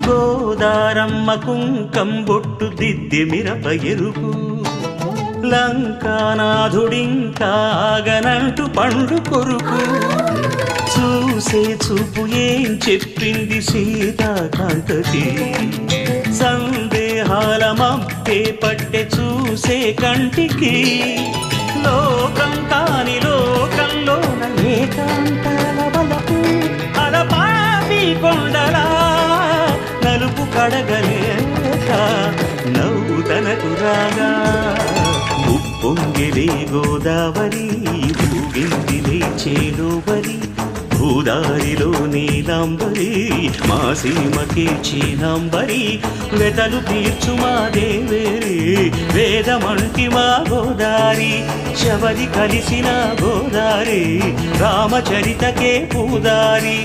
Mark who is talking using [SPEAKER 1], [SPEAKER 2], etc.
[SPEAKER 1] గోదారమ్మ కుంకం బొట్టు దిద్ది మిరప ఎరుపు లంకానాథుడింకాగనంటూ పండు కొరుకు చూసే చూపు ఏం చెప్పింది సీతాకాంతకి సందేహాల మబ్బే పట్టె చూసే కంటికి లోకం కాని లోకంలోన ఏకాంతాల వలపు అలపాపి కొండలా నలుపు కడగలేక నవ్వు తనకు రాగా ఉప్పొంగిలే గోదావరి ఊగిందిలే చేలోవరి భూదారిలో నీలాంబరి మా సీమకే చీనాంబరి వెతలు తీర్చు మా దేవేరి వేదమంటి మా గోదారి శబరి కలిసిన గోదారి రామచరితకే పూదారి